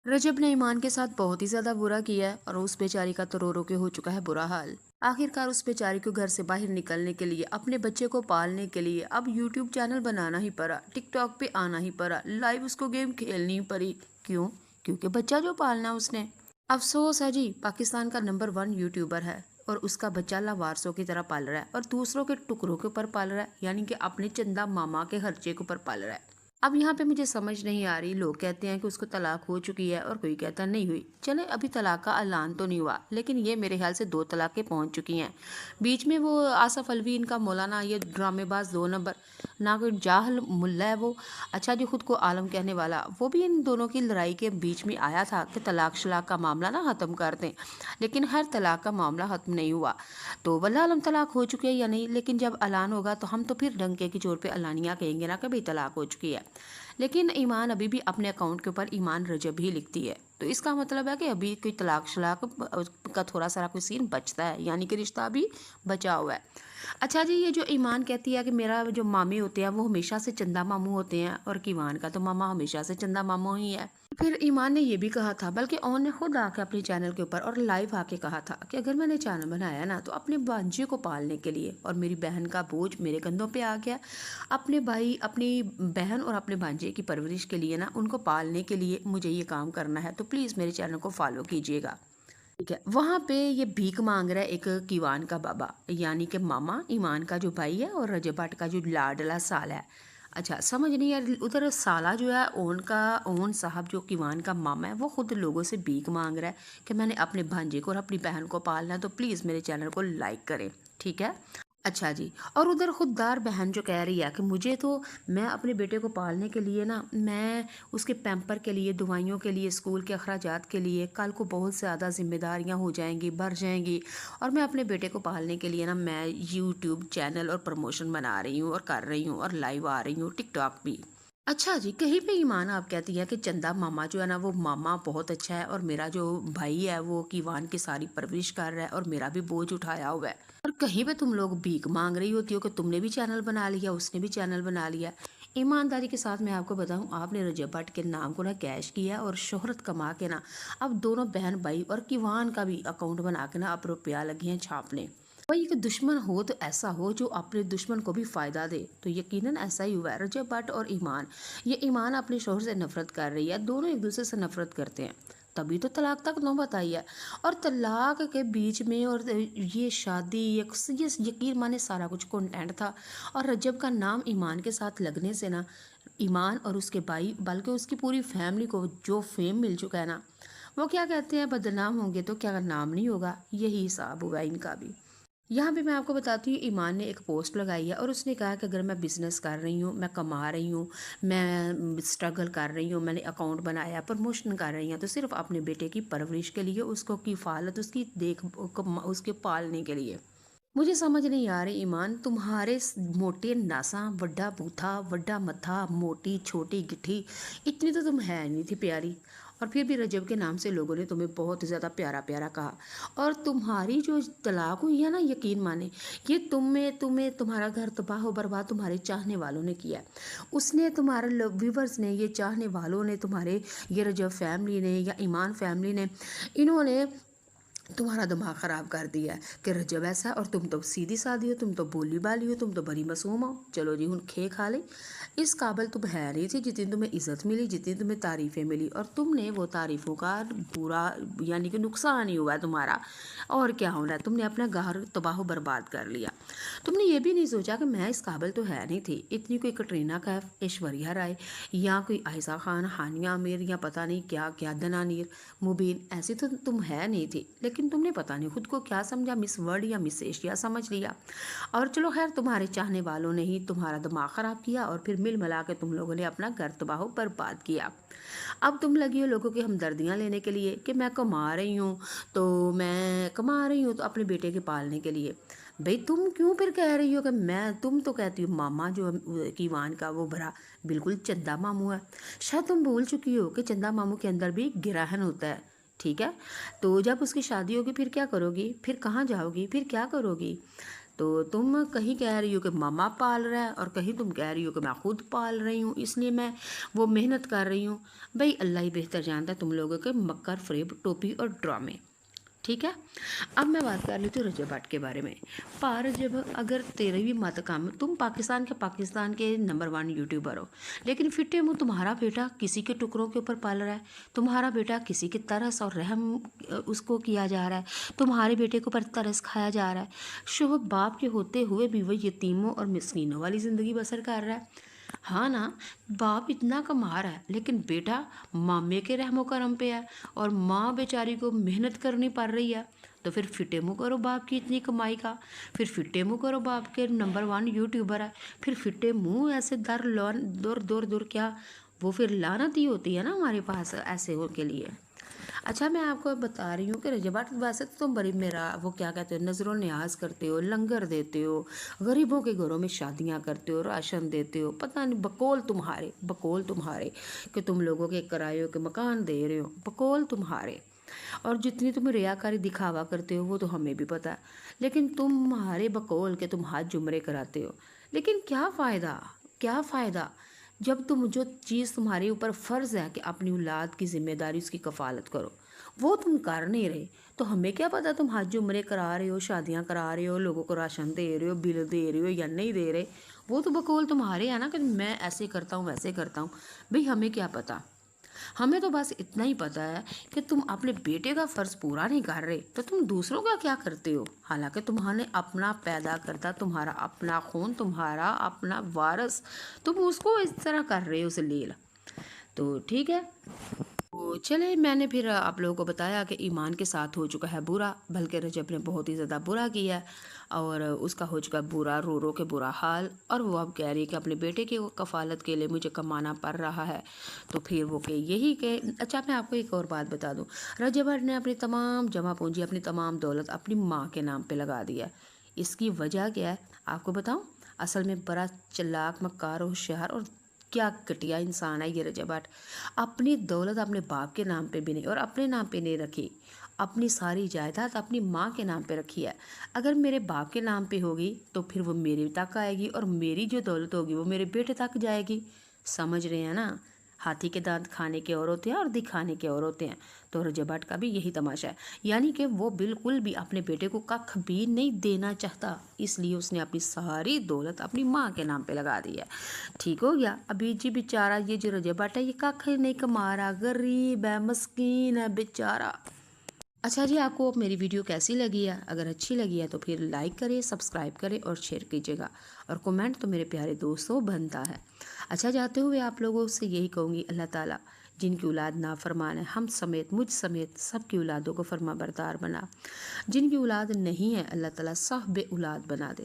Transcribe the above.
रजब ने ईमान के साथ बहुत ही ज्यादा बुरा किया है और उस बेचारी का तो रो रो के हो चुका है बुरा हाल। आखिरकार उस बेचारी को घर से बाहर निकलने के लिए, अपने बच्चे को पालने के लिए अब यूट्यूब चैनल बनाना ही पड़ा, टिकटॉक पे आना ही पड़ा, लाइव उसको गेम खेलनी ही पड़ी। क्यों? क्योंकि बच्चा जो पालना उसने। अफसोस है जी, पाकिस्तान का नंबर 1 यूट्यूबर है और उसका बच्चा लावारसों की तरह पाल रहा है और दूसरों के टुकड़ों के ऊपर पाल रहा है, यानी कि अपने चंदा मामा के खर्चे के ऊपर पाल रहा है। अब यहाँ पे मुझे समझ नहीं आ रही, लोग कहते हैं कि उसको तलाक हो चुकी है और कोई कहता नहीं हुई। चले, अभी तलाक का ऐलान तो नहीं हुआ, लेकिन ये मेरे ख्याल से 2 तलाकें पहुंच चुकी हैं। बीच में वो आसफ अलवी, इनका मौलाना, ये ड्रामेबाज 2 नंबर, ना कोई जाहल मुल्ला है वो, अच्छा जो खुद को आलम कहने वाला, वो भी इन दोनों की लड़ाई के बीच में आया था कि तलाक शलाक का मामला ना ख़त्म कर दें। लेकिन हर तलाक का मामला ख़त्म नहीं हुआ। तो वल्लाह आलम तलाक हो चुकी है या नहीं, लेकिन जब ऐलान होगा तो हम तो फिर डंके की जोर पे ऐलानिया कहेंगे ना कि भाई तलाक हो चुकी है। लेकिन ईमान अभी भी अपने अकाउंट के ऊपर ईमान रजब ही लिखती है, तो इसका मतलब है कि अभी कोई तलाक शलाक का थोड़ा सा कोई सीन बचता है, यानी कि रिश्ता अभी बचा हुआ है। अच्छा जी, ये जो ईमान कहती है कि मेरा जो मामे होते हैं वो हमेशा से चंदा मामू होते हैं और कीवान का तो मामा हमेशा से चंदा मामू ही है। फिर ईमान ने ये भी कहा था, बल्कि ओन ने खुद आके अपने चैनल के ऊपर और लाइव आके कहा था कि अगर मैंने चैनल बनाया ना तो अपने भांजे को पालने के लिए, और मेरी बहन का बोझ मेरे कंधों पे आ गया। अपने भाई, अपनी बहन और अपने भांजे की परवरिश के लिए ना, उनको पालने के लिए मुझे ये काम करना है, तो प्लीज़ मेरे चैनल को फॉलो कीजिएगा। ठीक है, वहाँ पे ये भीख मांग रहा है एक कीवान का बाबा, यानी कि मामा ईमान का जो भाई है और रजब भट्ट का जो लाडला साला है। अच्छा, समझ नहीं यार, उधर साला जो है ओन साहब जो कीवान का मामा है, वो खुद लोगों से भीख मांग रहा है कि मैंने अपने भांजे को और अपनी बहन को पालना है, तो प्लीज़ मेरे चैनल को लाइक करें। ठीक है। अच्छा जी, और उधर खुददार बहन जो कह रही है कि मुझे तो, मैं अपने बेटे को पालने के लिए ना, मैं उसके पैम्पर के लिए, दवाइयों के लिए, स्कूल के अखराजात के लिए कल को बहुत ज़्यादा जिम्मेदारियां हो जाएंगी, बढ़ जाएंगी, और मैं अपने बेटे को पालने के लिए ना मैं यूट्यूब चैनल और प्रमोशन बना रही हूँ और कर रही हूँ और लाइव आ रही हूँ, टिकटॉक भी। अच्छा जी, कहीं पे ईमान आप कहती है कि चंदा मामा जो है ना, वो मामा बहुत अच्छा है और मेरा जो भाई है वो कीवान की सारी परवरिश कर रहा है और मेरा भी बोझ उठाया हुआ है, और कहीं पे तुम लोग भीख मांग रही होती हो कि तुमने भी चैनल बना लिया, उसने भी चैनल बना लिया। ईमानदारी के साथ मैं आपको बताऊं, आपने रजब भट्ट के नाम को ना कैश किया और शोहरत कमा के ना अब दोनों बहन भाई और कीवान का भी अकाउंट बना के ना अब रुपया लगे हैं छापने। भाई एक दुश्मन हो तो ऐसा हो जो अपने दुश्मन को भी फायदा दे, तो यकीनन ऐसा ही हुआ है। रजब भट्ट और ईमान, ये ईमान अपने शोहर से नफरत कर रही है, दोनों एक दूसरे से नफरत करते हैं, तभी तो तलाक तक नौबत आई है। और तलाक के बीच में और ये शादी, ये यकीन माने सारा कुछ कंटेंट था, और रजब का नाम ईमान के साथ लगने से ना, ईमान और उसके भाई बल्कि उसकी पूरी फैमिली को जो फेम मिल चुका है ना, वो क्या कहते हैं, बदनाम होंगे तो क्या नाम नहीं होगा, यही हिसाब हुआ इनका भी। यहाँ पे मैं आपको बताती हूँ, ईमान ने एक पोस्ट लगाई है और उसने कहा कि अगर मैं बिज़नेस कर रही हूँ, मैं कमा रही हूँ, मैं स्ट्रगल कर रही हूँ, मैंने अकाउंट बनाया, प्रमोशन कर रही हूँ, तो सिर्फ अपने बेटे की परवरिश के लिए, उसको किफ़ालत, उसकी उसके पालने के लिए। मुझे समझ नहीं आ रही ईमान, तुम्हारे मोटे नासा, वड्डा बूथा, वड्डा मत्था, मोटी छोटी गिट्ठी, इतनी तो तुम है नहीं थी प्यारी, और फिर भी रजब के नाम से लोगों ने तुम्हें बहुत ज़्यादा प्यारा प्यारा कहा। और तुम्हारी जो तलाक हुई है ना, यकीन माने, ये तुम्हें तुम्हें तुम्हारा घर तबाह बर्बाद तुम्हारे चाहने वालों ने किया है। उसने, तुम्हारे व्यूवर्स ने, ये चाहने वालों ने, तुम्हारे ये रजब फैमिली ने या ईमान फैमिली ने, इन्होंने तुम्हारा दिमाग ख़राब कर दिया है कि रजब ऐसा, और तुम तो सीधी सादी हो, तुम तो बोली बाली हो, तुम तो बड़ी मासूम हो, चलो जी हूँ खे खा ले। इस काबिल तुम है नहीं थी जितनी तुम्हें इज़्ज़त मिली, जितनी तुम्हें तारीफ़ें मिली, और तुमने वो तारीफ़ों का पूरा, यानी कि नुकसान ही हुआ है तुम्हारा। और क्या होना है, तुमने अपना घर तबाह बर्बाद कर लिया। तुमने ये भी नहीं सोचा कि मैं इस काबिल तो है नहीं थी, इतनी कोई कटरीना कैफ, ऐश्वर्या राय, या कोई आयशा खान, हानिया आमिर, या पता नहीं क्या क्या, दनानीर, मुबीन, ऐसी तो तुम है नहीं थी, लेकिन तुमने पता नहीं खुद को क्या समझा, मिस वर्ल्ड या मिस एशिया समझ लिया। और चलो खैर, तुम्हारे चाहने वालों ने ही तुम्हारा दिमाग ख़राब किया और फिर मिल मिला के तुम लोगों ने अपना घर तबाह बर्बाद किया। अब तुम लगी हो लोगों की हमदर्दियाँ लेने के लिए कि मैं कमा रही हूँ, तो मैं कमा रही हूँ तो अपने बेटे के पालने के लिए। भाई तुम क्यों फिर कह रही हो कि मैं, तुम तो कहती हो मामा जो कीवान का वो भरा बिल्कुल चंदा मामू है। शायद तुम भूल चुकी हो कि चंदा मामू के अंदर भी गिराहन होता है। ठीक है, तो जब उसकी शादी होगी फिर क्या करोगी, फिर कहाँ जाओगी, फिर क्या करोगी? تو تم کہیں کہہ رہی ہو کہ ماما پال رہا ہے اور کہیں تم کہہ رہی ہو کہ میں خود پال رہی ہوں، اس لیے میں وہ محنت کر رہی ہوں۔ بھئی اللہ ہی بہتر جانتا ہے تم لوگوں کے مکر، فریب، ٹوپی اور ڈرامے، ٹھیک ہے۔ اب میں بات کر لیتی ہوں رجب بھٹ کے بارے میں۔ رجب، اگر تیرے بھی مت کام، تم پاکستان کے نمبر 1 یوٹیوبر ہو، لیکن فٹے منہ تمہارا بیٹا کسی کے ٹکڑوں کے اوپر پال رہا ہے، تمہارا بیٹا کسی کی ترس اور رحم اس کو کیا جا رہا ہے، تمہارے بیٹے کے اوپر ترس کھایا جا رہا ہے، شوہر باپ کے ہوتے ہوئے بھی وہ یتیموں اور مسکینوں والی زندگی بسر کر رہا ہے۔ ہاں نا، باپ اتنا کما رہا ہے لیکن بیٹا مامے کے رحم و کرم پہ ہے اور ماں بیچاری کو محنت کرنی پڑ رہی ہے۔ تو پھر فٹے منہ کرو باپ کی اتنی کمائی کا، پھر فٹے منہ کرو باپ کے نمبر 1 یوٹیوبر ہے، پھر فٹے منہ ایسے دور کیا، وہ پھر لعنت ہی ہوتی ہے نا ہمارے پاس ایسے ہو کے لیے۔ اچھا، میں آپ کو بتا رہی ہوں کہ رجب بھٹ ویسے تو تم بڑی میرا وہ کیا کہتے ہو، نظر و نیاز کرتے ہو، لنگر دیتے ہو، غریبوں کے گھروں میں شادیاں کرتے ہو، راشن دیتے ہو، پتہ نہیں بقول تمہارے کہ تم لوگوں کے کرایوں کے مکان دے رہے ہو، بقول تمہارے، اور جتنی تم ریاکاری دکھاوا کرتے ہو وہ تو ہمیں بھی پتہ ہے، لیکن تمہارے بقول کہ تم حج عمرے کراتے ہو، لیکن کیا فائدہ جب جو چیز تمہارے اوپر فرض ہے کہ اپنی اولاد کی ذمہ داری اس کی کفالت کرو وہ تم کر نہیں رہے، تو ہمیں کیا پتہ تم حج عمرے کرا رہے ہو، شادیاں کرا رہے ہو، لوگوں کو راشن دے رہے ہو، بل دے رہے ہو یا نہیں دے رہے، وہ تو بقول تمہارے ہیں نا کہ میں ایسے کرتا ہوں ویسے کرتا ہوں۔ بھئی ہمیں کیا پتہ، ہمیں تو بس اتنا ہی پتہ ہے کہ تم اپنے بیٹے کا فرض پورا نہیں کر رہے تو تم دوسروں کا کیا کرتے ہو، حالانکہ تمہارے اپنا پیدا کرتا، تمہارا اپنا خون، تمہارا اپنا وارث، تم اس کو اس طرح کر رہے ہو ذلیل۔ تو ٹھیک ہے، تو چلے، میں نے پھر آپ لوگوں کو بتایا کہ ایمان کے ساتھ ہو چکا ہے برا، بلکہ رجب نے بہت ہی زیادہ برا کیا ہے اور اس کا ہو چکا برا، رو کے برا حال، اور وہ اب کہہ رہی ہے کہ اپنے بیٹے کی کفالت کے لیے مجھے کمانا پڑ رہا ہے۔ تو پھر وہ کہ یہی کہ اچھا، میں آپ کو ایک اور بات بتا دوں، رجب بھٹ نے اپنی تمام جمع پونجی، اپنی تمام دولت اپنی ماں کے نام پہ لگا دیا ہے۔ اس کی وجہ کیا ہے آپ کو بتاؤں؟ اصل میں بڑا چلاک، مکار، ہوشیار اور کیا گھٹیا انسان ہے یہ رجب بھٹ۔ اپنی دولت اپنے باپ کے نام پہ بھی نہیں اور اپنے نام پہ نہیں رکھی، اپنی ساری جائیداد اپنی ماں کے نام پہ رکھی ہے۔ اگر میرے باپ کے نام پہ ہوگی تو پھر وہ میرے تک آئے گی اور میری جو دولت ہوگی وہ میرے بیٹے تک جائے گی، سمجھ رہے ہیں نا؟ ہاتھی کے دانت کھانے کے اور ہوتے ہیں اور دکھانے کے اور ہوتے ہیں، تو رجب بھٹ کا بھی یہی تماشا ہے، یعنی کہ وہ بالکل بھی اپنے بیٹے کو ککھ بھی نہیں دینا چاہتا، اس لیے اس نے اپنی ساری دولت اپنی ماں کے نام پہ لگا دی ہے۔ ٹھیک ہو گیا؟ ابھی جی بیچارہ یہ جو رجب بھٹ ہے یہ ککھ نہیں کما رہا، غریب ہے، مسکین ہے بیچارہ۔ اچھا جی، آپ کو میری ویڈیو کیسی لگی ہے؟ اگر اچھی لگی ہے تو پھر لائک کریں، سبسکرائب کریں اور شیئر کیجیے گا، اور کومنٹ تو میرے پیارے دوستوں بنتا ہے۔ اچھا، جاتے ہوئے آپ لوگوں سے یہی کہوں گی، اللہ تعالیٰ جن کی اولاد نافرمان ہے، ہم سمیت، مجھ سمیت سب کی اولادوں کو فرما بردار بنا، جن کی اولاد نہیں ہے اللہ تعالیٰ سب بے اولاد بنا دے۔